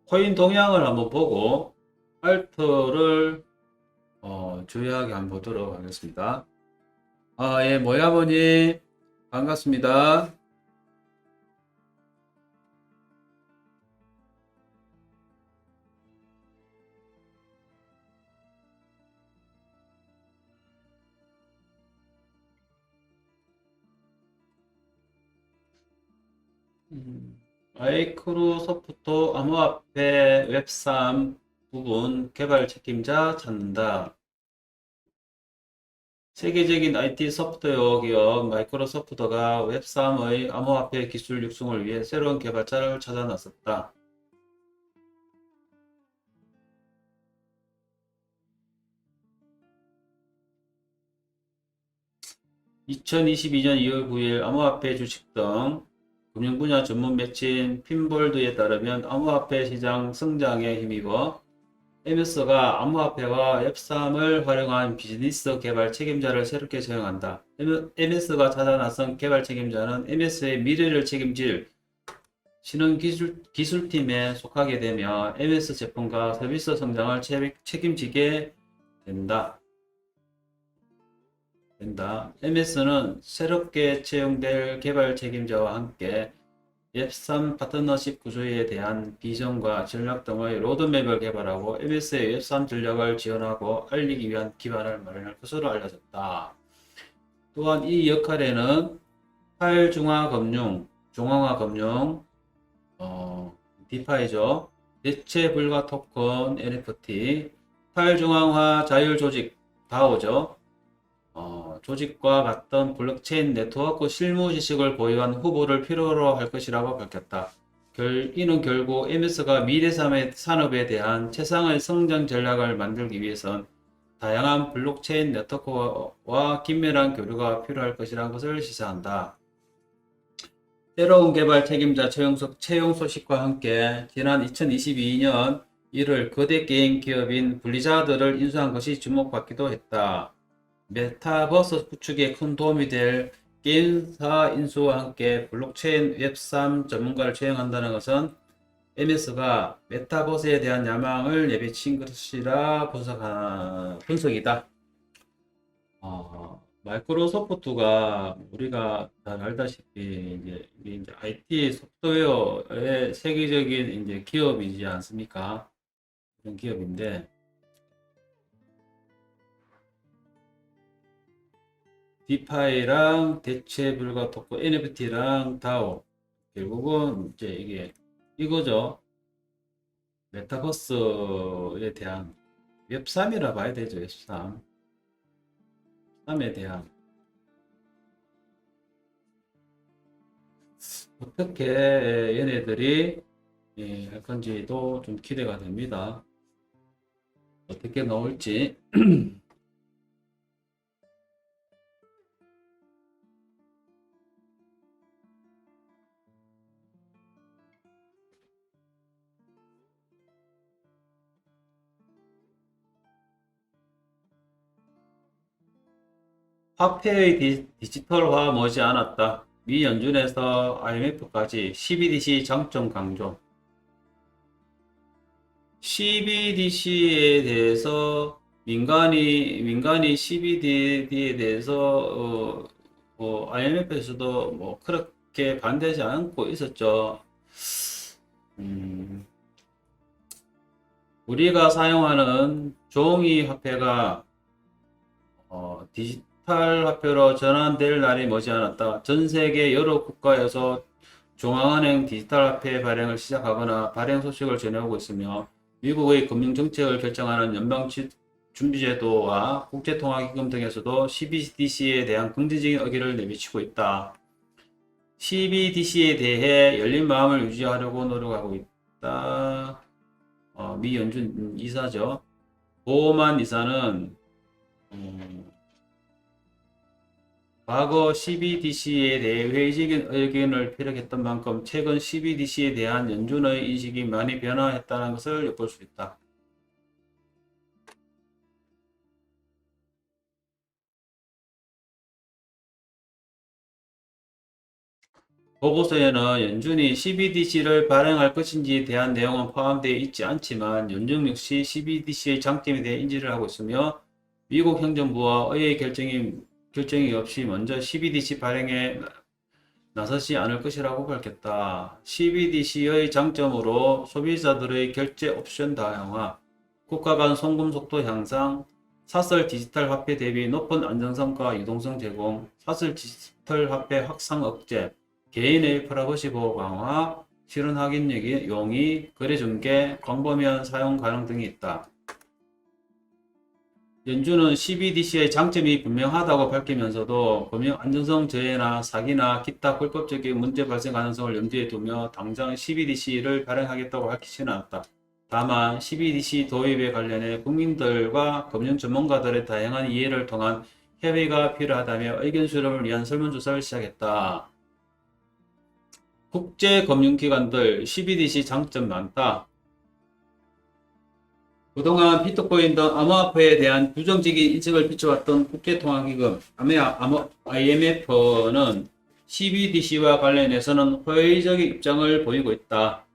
코인 동향을 한번 보고 알트를 주의하게 한번 보도록 하겠습니다. 예, 모야버님 반갑습니다. 마이크로소프트 암호화폐 웹3 부분 개발 책임자 찾는다. 세계적인 IT 소프트웨어 기업 마이크로소프트가 웹3의 암호화폐 기술 육성을 위해 새로운 개발자를 찾아 나섰다. 2022년 2월 9일 암호화폐 주식 등 금융 분야 전문 매체인 핀볼드에 따르면 암호화폐 시장 성장에 힘입어 MS가 암호화폐와 웹3을 활용한 비즈니스 개발 책임자를 새롭게 채용한다. MS가 찾아 나선 개발 책임자는 MS의 미래를 책임질 신흥기술팀에 속하게 되며 MS 제품과 서비스 성장을 책임지게 된다. MS는 새롭게 채용될 개발 책임자와 함께 웹3 파트너십 구조에 대한 비전과 전략 등의 로드맵을 개발하고 MS의 웹3 전략을 지원하고 알리기 위한 기반을 마련할 것으로 알려졌다. 또한 이 역할에는 탈중앙화금융, 중앙화금융, 디파이죠. 대체 불가 토큰, NFT, 탈중앙화 자율조직, 다오죠. 조직과 같은 블록체인 네트워크 실무 지식을 보유한 후보를 필요로 할 것이라고 밝혔다. 이는 결국 MS가 미래 산업에 대한 최상의 성장 전략을 만들기 위해선 다양한 블록체인 네트워크와 긴밀한 교류가 필요할 것이라는 것을 시사한다. 새로운 개발 책임자 채용 소식과 함께 지난 2022년 1월 거대 게임 기업인 블리자드를 인수한 것이 주목받기도 했다. 메타버스 구축에 큰 도움이 될 게임사 인수와 함께 블록체인 웹3 전문가를 채용한다는 것은 MS가 메타버스에 대한 야망을 내비친 것이라 분석이다. 마이크로소프트가 우리가 잘 알다시피 이제 IT 소프트웨어의 세계적인 이제 기업이지 않습니까? 그런 기업인데 디파이랑 대체 불가 토큰, NFT랑 다오 결국은 이제 이게 이거죠. 메타버스에 대한 웹3이라 봐야 되죠. 웹3. 3에 대한 어떻게 얘네들이 할 건지도 좀 기대가 됩니다. 어떻게 나올지. 화폐의 디지털화 머지않았다. 미 연준에서 IMF까지 CBDC 장점 강조. CBDC에 대해서 민간이 CBDC에 대해서 IMF에서도 뭐 그렇게 반대하지 않고 있었죠. 음, 우리가 사용하는 종이 화폐가 디지털 화폐로 전환될 날이 머지않았다. 전 세계 여러 국가에서 중앙은행 디지털 화폐 발행을 시작하거나 발행 소식을 전해오고 있으며 미국의 금융정책을 결정하는 연방준비제도와 국제통화기금 등에서도 CBDC에 대한 긍정적인 의견을 내비치고 있다. CBDC에 대해 열린 마음을 유지하려고 노력하고 있다. 미 연준 이사죠. 보만 이사는 과거 CBDC에 대해 회의적인 의견을 피력했던 만큼 최근 CBDC에 대한 연준의 인식이 많이 변화했다는 것을 엿볼 수 있다. 보고서에는 연준이 CBDC를 발행할 것인지에 대한 내용은 포함되어 있지 않지만 연준 역시 CBDC의 장점에 대해 인지를 하고 있으며 미국 행정부와 의회 결정이 없이 먼저 CBDC 발행에 나서지 않을 것이라고 밝혔다. CBDC의 장점으로 소비자들의 결제 옵션 다양화, 국가 간 송금 속도 향상, 사설 디지털 화폐 대비 높은 안정성과 유동성 제공, 사설 디지털 화폐 확산 억제, 개인의 프라이버시 보호 강화, 실현 확인 용의, 거래 중개, 광범위한 사용 가능 등이 있다. 연준은 CBDC의 장점이 분명하다고 밝히면서도 금융 안전성 저해나 사기나 기타 불법적인 문제 발생 가능성을 염두에 두며 당장 CBDC를 발행하겠다고 밝히지는 않았다. 다만 CBDC 도입에 관련해 국민들과 금융 전문가들의 다양한 이해를 통한 협의가 필요하다며 의견 수렴을 위한 설문조사를 시작했다. 국제금융기관들 CBDC 장점 많다. 그동안 비트코인 등 암호화폐에 대한 부정적인 인식을 비춰왔던 국제통화기금 IMF는 CBDC와 관련해서는 호의적인 입장을 보이고 있다.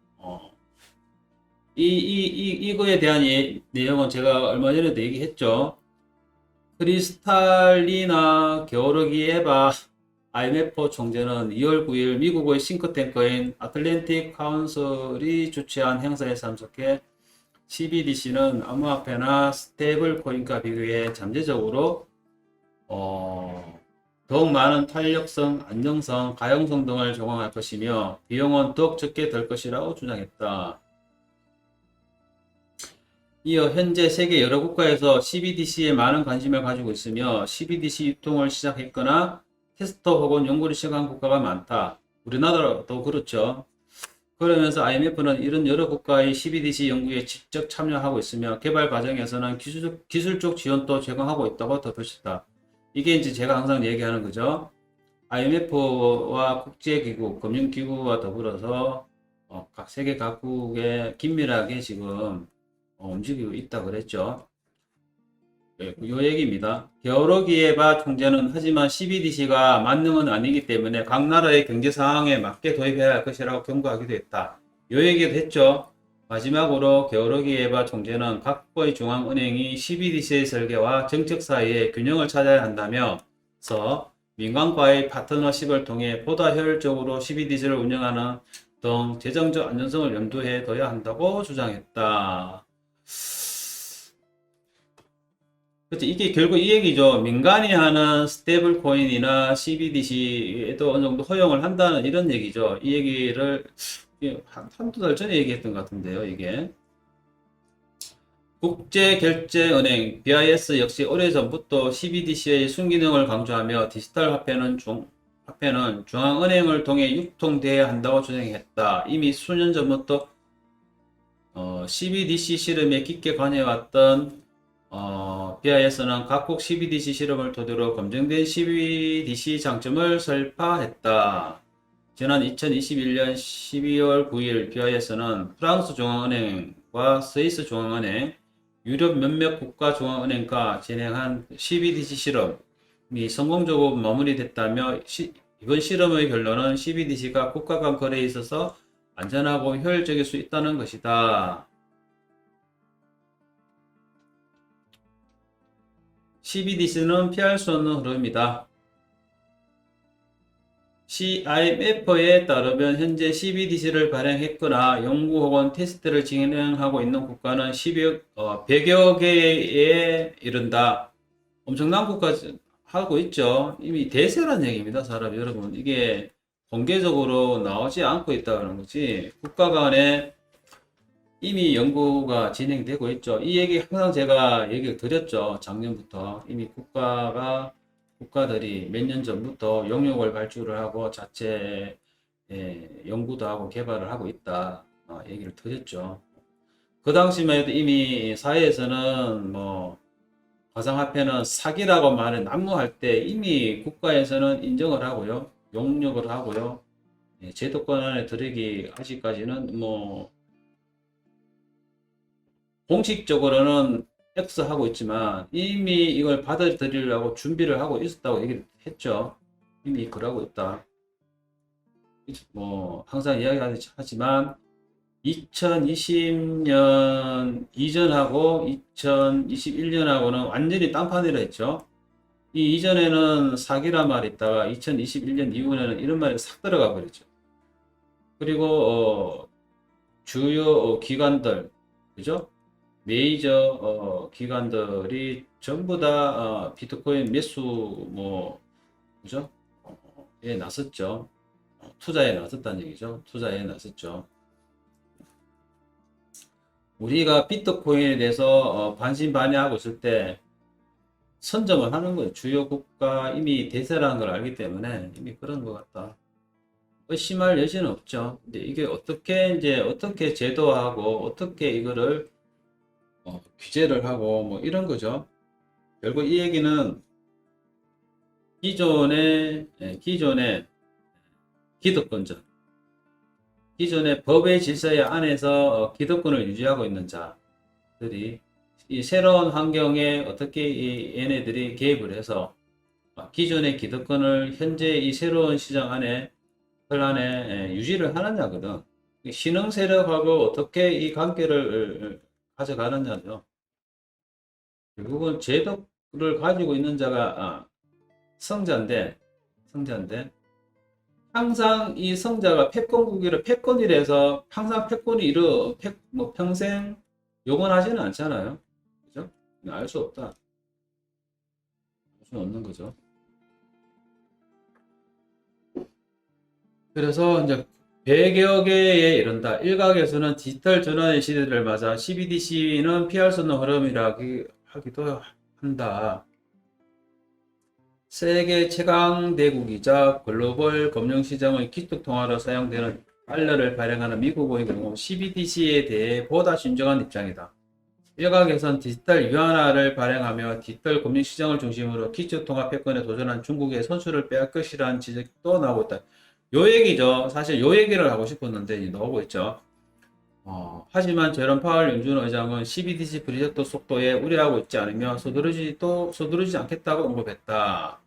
이거에 대한 내용은 제가 얼마 전에도 얘기했죠. 크리스탈리나 게오르기에바 IMF 총재는 2월 9일 미국의 싱크탱크인 아틀랜틱 카운슬이 주최한 행사에 참석해 CBDC는 암호화폐나 스테이블 코인과 비교해 잠재적으로 더욱 많은 탄력성, 안정성, 가용성 등을 제공할 것이며 비용은 더욱 적게 들 것이라고 주장했다. 이어 현재 세계 여러 국가에서 CBDC에 많은 관심을 가지고 있으며 CBDC 유통을 시작했거나 테스트 혹은 연구를 시작한 국가가 많다. 우리나라도 그렇죠. 그러면서 IMF는 이런 여러 국가의 CBDC 연구에 직접 참여하고 있으며 개발 과정에서는 기술적 지원도 제공하고 있다고 덧붙였다. 이게 이제 제가 항상 얘기하는 거죠. IMF와 국제기구, 금융기구와 더불어서 각 세계 각국에 긴밀하게 지금 움직이고 있다 그랬죠. 요 얘기입니다. 게오르기에바 총재는 하지만 CBDC가 만능은 아니기 때문에 각 나라의 경제 상황에 맞게 도입해야 할 것이라고 경고하기도 했다. 요 얘기도 했죠. 마지막으로 게오르기에바 총재는 각국의 중앙은행이 CBDC의 설계와 정책 사이에 균형을 찾아야 한다면서 민간과의 파트너십을 통해 보다 효율적으로 CBDC를 운영하는 등 재정적 안전성을 염두에 둬야 한다고 주장했다. 그렇죠. 이게 결국 이 얘기죠. 민간이 하는 스테이블 코인이나 CBDC에도 어느 정도 허용을 한다는 이런 얘기죠. 이 얘기를 한두 달 전에 얘기했던 것 같은데요, 이게. 국제결제은행 BIS 역시 오래전부터 CBDC의 순기능을 강조하며 디지털 화폐는 중앙은행을 통해 유통돼야 한다고 주장했다. 이미 수년 전부터 CBDC 실험에 깊게 관여해왔던 BIS는 각국 CBDC 실험을 토대로 검증된 CBDC 장점을 설파했다. 지난 2021년 12월 9일 BIS는 프랑스 중앙은행과 스위스 중앙은행, 유럽 몇몇 국가 중앙은행과 진행한 CBDC 실험이 성공적으로 마무리됐다며 이번 실험의 결론은 CBDC가 국가 간 거래에 있어서 안전하고 효율적일 수 있다는 것이다. CBDC는 피할 수 없는 흐름이다. IMF에 따르면 현재 CBDC를 발행했거나 연구 혹은 테스트를 진행하고 있는 국가는 100여 개에 이른다. 엄청난 국가 하고 있죠. 이미 대세란 얘기입니다, 사람 여러분. 이게 공개적으로 나오지 않고 있다는 거지. 국가 간에 이미 연구가 진행되고 있죠. 이 얘기 항상 제가 얘기를 드렸죠. 작년부터 이미 국가들이 몇 년 전부터 용역을 발주를 하고 자체 연구도 하고 개발을 하고 있다. 얘기를 드렸죠. 그 당시만 해도 이미 사회에서는 뭐 가상화폐는 사기라고 말을 난무할 때 이미 국가에서는 인정을 하고요. 용역을 하고요. 제도권 안에 들어기 아직까지는 뭐 공식적으로는 X하고 있지만 이미 이걸 받아들이려고 준비를 하고 있었다고 얘기를 했죠. 이미 그러고 있다. 뭐 항상 이야기하지만 2020년 이전하고 2021년하고는 완전히 딴판이라 했죠. 이 이전에는 사기란 말이 있다가 2021년 이후에는 이런 말이 싹 들어가 버렸죠. 그리고 주요 기관들, 그죠? 메이저 기관들이 전부 다 비트코인 매수 뭐 그죠? 에 나섰죠. 투자에 나섰다는 얘기죠. 투자에 나섰죠. 우리가 비트코인에 대해서 반신반의하고 있을 때 선점을 하는 거예요. 주요 국가 이미 대세라는 걸 알기 때문에 이미 그런 것 같다. 의심할 여지는 없죠. 근데 이게 어떻게 제도화하고 어떻게 이거를 규제를 하고 뭐 이런 거죠. 결국 이 얘기는 기존의 기득권자, 기존의 법의 질서에 안에서 기득권을 유지하고 있는 자들이 이 새로운 환경에 어떻게 이 얘네들이 개입을 해서 기존의 기득권을 현재 이 새로운 시장 안에 틀 안에 유지를 하느냐거든. 신흥 세력하고 어떻게 이 관계를 가져가느냐죠. 결국은 제도를 가지고 있는 자가 성자인데 항상 이 성자가 패권이라서 항상 패권이 뭐 평생 영원하지는 않잖아요. 그죠? 알 수 없다. 알 수 없는 거죠. 그래서 이제 100여 개에 이른다. 일각에서는 디지털 전환의 시대를 맞아 CBDC는 피할 수 없는 흐름이라 하기도 한다. 세계 최강 대국이자 글로벌 금융시장의 기축통화로 사용되는 달러를 발행하는 미국의 경우 CBDC에 대해 보다 신중한 입장이다. 일각에선 디지털 유안화를 발행하며 디지털 금융시장을 중심으로 기축통화 패권에 도전한 중국의 선수를 빼앗을 것이라는 지적도 나오고 있다. 요 얘기죠. 사실 요 얘기를 하고 싶었는데 나오고 있죠. 하지만 제롬 파월 연준 의장은 CBDC 프리저트 속도에 우려하고 있지 않으며 서두르지 않겠다고 언급했다.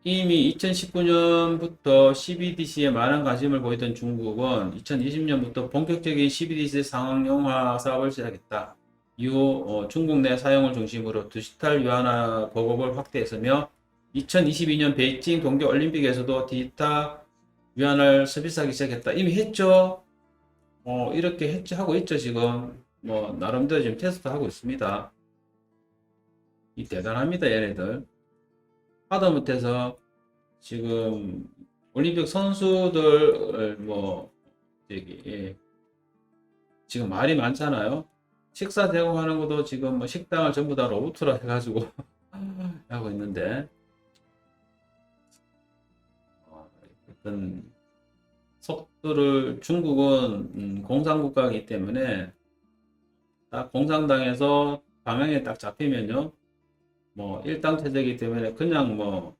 이미 2019년부터 CBDC에 많은 관심을 보이던 중국은 2020년부터 본격적인 CBDC 상용화 사업을 시작했다. 이후 중국 내 사용을 중심으로 디지털 유안화 보급을 확대했으며 2022년 베이징 동계올림픽에서도 디지털 유안을 서비스하기 시작했다. 이미 했죠. 이렇게 하고 있죠. 지금 뭐 나름대로 지금 테스트하고 있습니다. 이 대단합니다. 얘네들. 하다못해서 지금 올림픽 선수들 지금 말이 많잖아요. 식사 제공하는 것도 지금 뭐 식당을 전부 다 로봇으로 해가지고 하고 있는데 어떤 속도를 중국은 공산국가이기 때문에 딱 공산당에서 방향에 딱 잡히면요 뭐 일당 체제이기 때문에 그냥 뭐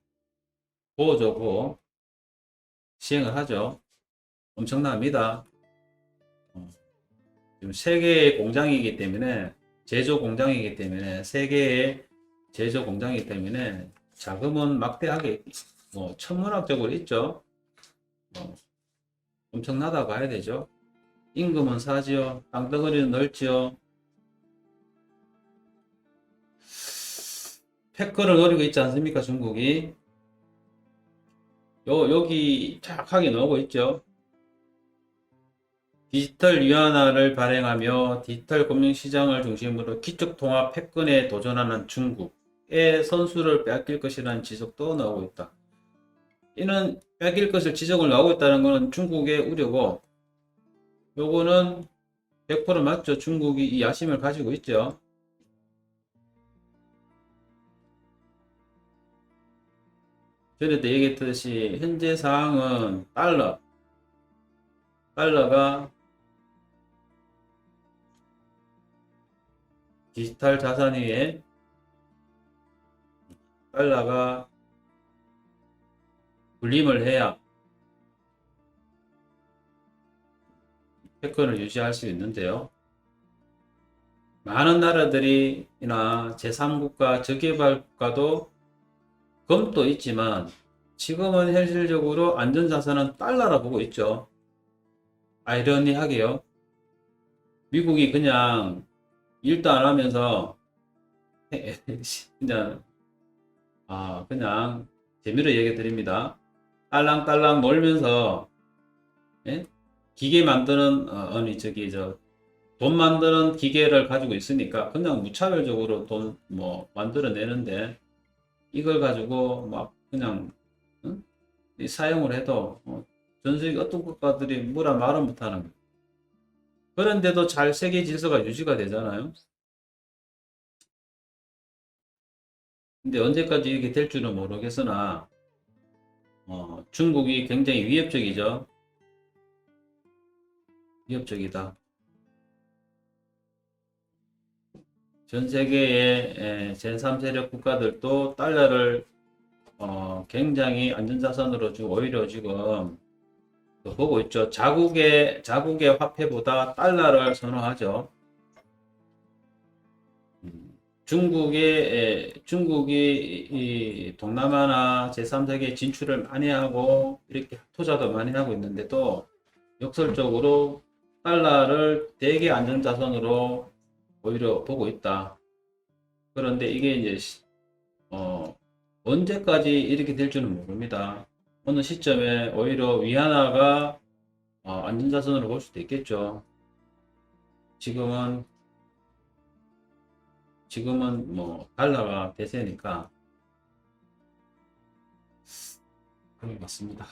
보여주고 시행을 하죠. 엄청납니다. 지금 세계의 공장이기 때문에 제조 공장이기 때문에 세계의 제조 공장이기 때문에 자금은 막대하게 뭐 천문학적으로 있죠. 엄청나다 봐야 되죠. 임금은 사지요. 땅덩어리는 넓지요. 패권을 노리고 있지 않습니까? 중국이. 여기 착하게 나오고 있죠. 디지털 위안화를 발행하며 디지털 금융시장을 중심으로 기축통화 패권에 도전하는 중국의 선수를 빼앗길 것이라는 지적도 나오고 있다. 이는 빼앗길 것을 지적을 나오고 있다는 것은 중국의 우려고 요거는 100% 맞죠. 중국이 이 야심을 가지고 있죠. 전에도 얘기했듯이 현재 상황은 달러가 디지털 자산 위에 달러가 군림을 해야 패권을 유지할 수 있는데요. 많은 나라들이나 제3국가, 저개발 국가도 검도 있지만 지금은 현실적으로 안전자산은 달러라 보고 있죠. 아이러니하게요. 미국이 그냥 일도 안 하면서 그냥 그냥 재미로 얘기 드립니다. 딸랑딸랑 놀면서 예? 기계 만드는 아니 저기 저 돈 만드는 기계를 가지고 있으니까 그냥 무차별적으로 돈 뭐 만들어내는데 이걸 가지고 막 그냥 응? 이 사용을 해도 전 세계 어떤 국가들이 뭐라 말은 못하는 거예요. 그런데도 잘 세계 질서가 유지가 되잖아요. 근데 언제까지 이렇게 될 줄은 모르겠으나 중국이 굉장히 위협적이죠. 위협적이다. 전 세계의 제3세력 국가들도 달러를 굉장히 안전자산으로 지금 오히려 지금 보고 있죠. 자국의 화폐보다 달러를 선호하죠. 중국이 이 동남아나 제3세계 진출을 많이 하고 이렇게 투자도 많이 하고 있는데도 역설적으로 달러를 대개 안전자산으로 오히려 보고 있다. 그런데 이게 이제 어, 언제까지 이렇게 될 줄은 모릅니다. 어느 시점에 오히려 위안화가 안전자산으로 볼 수도 있겠죠. 지금은 뭐 달러가 대세니까 그런 것 같습니다.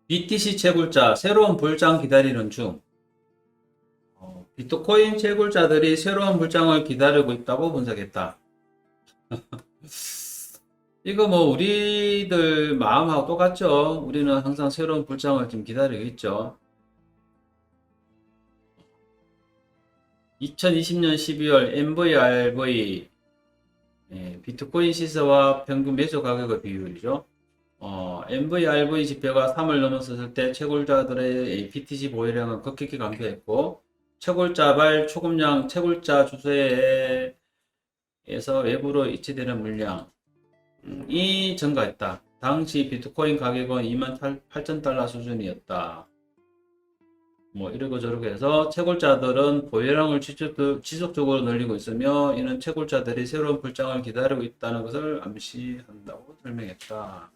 BTC 채굴자 새로운 불장 기다리는 중. 비트코인 채굴자들이 새로운 불장을 기다리고 있다고 분석했다. 이거 뭐 우리들 마음하고 똑같죠. 우리는 항상 새로운 불장을 좀 기다리고 있죠. 2020년 12월 MVRV 비트코인 시세와 평균 매수 가격의 비율이죠. MVRV 지표가 3을 넘었을 때 채굴자들의 BTC 보유량은 급격히 감소했고 채굴자발 초급량 채굴자 주소에서 외부로 이체되는 물량이 증가했다. 당시 비트코인 가격은 28,000달러 수준이었다. 뭐 이러고 저러고 해서 채굴자들은 보유량을 지속적으로 늘리고 있으며 이는 채굴자들이 새로운 불장을 기다리고 있다는 것을 암시한다고 설명했다.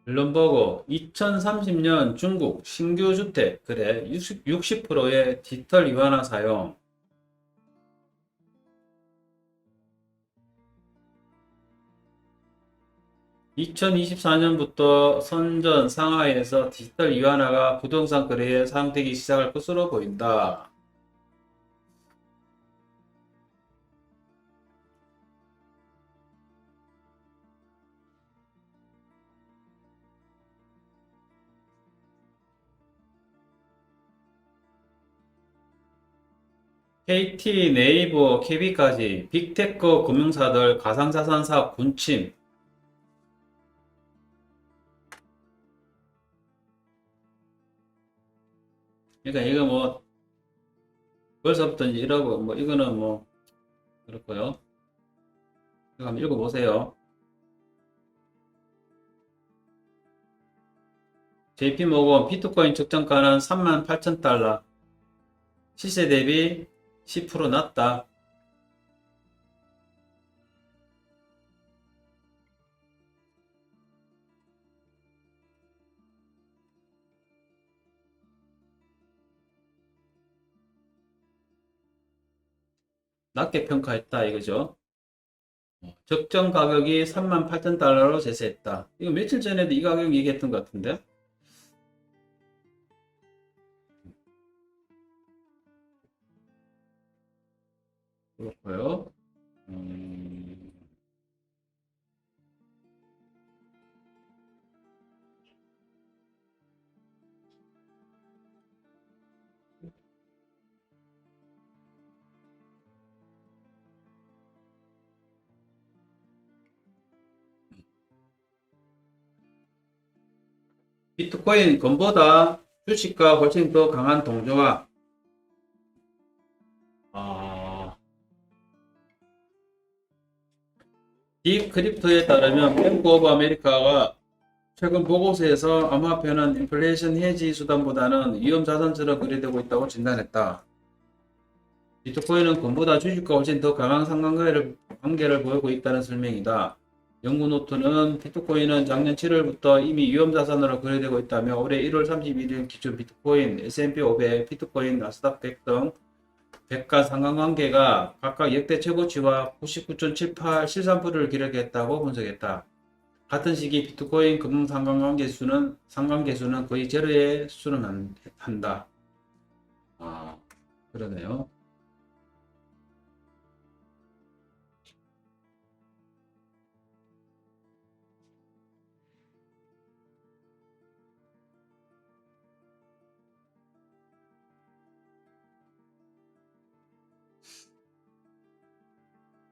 블룸버그 2030년 중국 신규 주택 거래 60%의 디지털 유한화 사용. 2024년부터 선전 상하이에서 디지털 유한화가 부동산 거래에 사용되기 시작할 것으로 보인다. KT, 네이버, KB까지 빅테크 금융사들 가상자산 사업 군침. 그러니까 이거 뭐 벌써부터 이제 이러고 뭐 이거는 뭐 그렇고요. 이거 한번 읽어보세요. JP모건 비트코인 적정가는 38,000달러. 시세 대비 10% 낮다. 낮게 평가했다 이거죠. 적정 가격이 38,000달러로 제시했다. 이거 며칠 전에도 이 가격 얘기했던 것 같은데? 그렇고요. 음, 비트코인 금보다 주식과 훨씬 더 강한 동조화. 아, 디크립토에 따르면 뱅크 오브 아메리카가 최근 보고서에서 암호화폐는 인플레이션 해지 수단보다는 위험 자산처럼 거래되고 있다고 진단했다. 비트코인은 금보다 주식과 훨씬 더 강한 상관관계를 보이고 있다는 설명이다. 연구 노트는 비트코인은 작년 7월부터 이미 위험 자산으로 거래되고 있다며 올해 1월 31일 기준 비트코인, S&P 500, 비트코인, 나스닥 100 등 100가 상관관계가 각각 역대 최고치와 99.78, 73%를 기록했다고 분석했다. 같은 시기 비트코인 금융 상관계수는 거의 제로에 수렴한다. 아, 그러네요.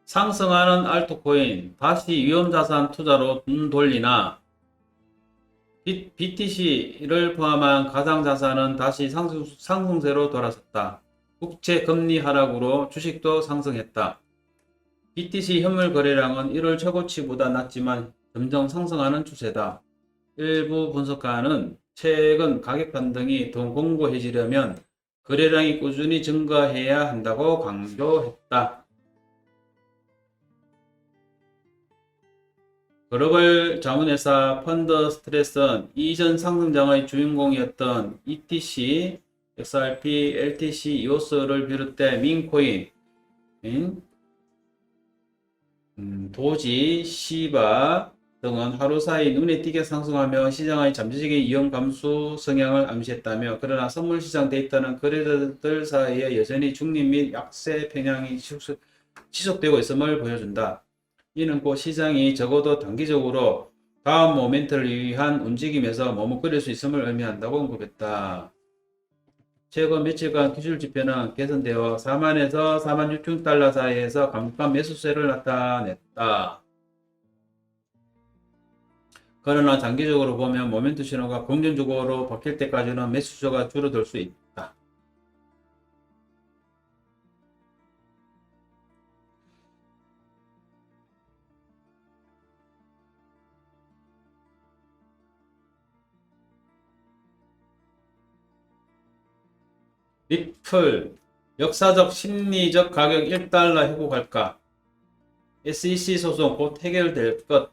상승하는 알트코인, 다시 위험자산 투자로 돈 돌리나, BTC를 포함한 가상자산은 다시 상승세로 돌아섰다. 국채 금리 하락으로 주식도 상승했다. BTC 현물 거래량은 1월 최고치보다 낮지만 점점 상승하는 추세다. 일부 분석가는 최근 가격 반등이 더 공고해지려면 거래량이 꾸준히 증가해야 한다고 강조했다. 글로벌 자문회사 펀드 스트레스는 이전 상승장의 주인공이었던 ETC, XRP, LTC, 이오스를 비롯해 민코인, 도지, 시바 등은 하루 사이 눈에 띄게 상승하며 시장의 잠재적인 위험 감소 성향을 암시했다며, 그러나 선물 시장 데이터는 거래처들 사이에 여전히 중립 및 약세 편향이 지속되고 있음을 보여준다. 이는 곧 시장이 적어도 단기적으로 다음 모멘트를 위한 움직임에서 머뭇거릴 수 있음을 의미한다고 언급했다. 최근 며칠간 기술지표는 개선되어 4만에서 4만 6천 달러 사이에서 감가 매수세를 나타냈다. 그러나 장기적으로 보면 모멘트 신호가 긍정적으로 바뀔 때까지는 매수세가 줄어들 수 있다. 리플, 역사적 심리적 가격 1달러 회복할까? SEC 소송 곧 해결될 것.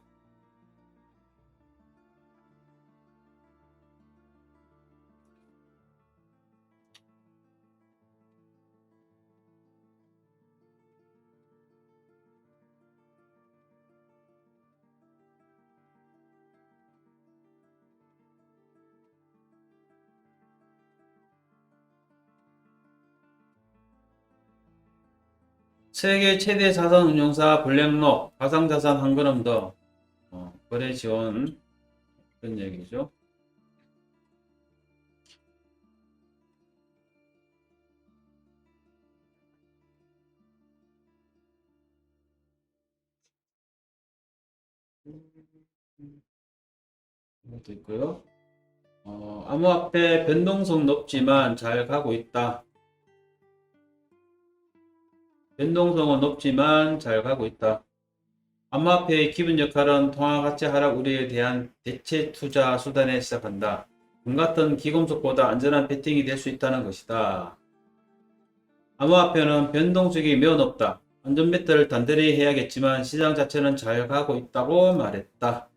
세계 최대 자산 운용사 블랙록, 가상자산 한 걸음 더 거래 지원, 그런 얘기죠. 이것도 있고요. 암호화폐 변동성 높지만 잘 가고 있다. 변동성은 높지만 잘 가고 있다. 암호화폐의 기본 역할은 통화 가치 하락 우려에 대한 대체 투자 수단에 시작한다. 금 같은 기금속보다 안전한 베팅이 될 수 있다는 것이다. 암호화폐는 변동성이 매우 높다. 안전 베트를 단단히 해야겠지만 시장 자체는 잘 가고 있다고 말했다.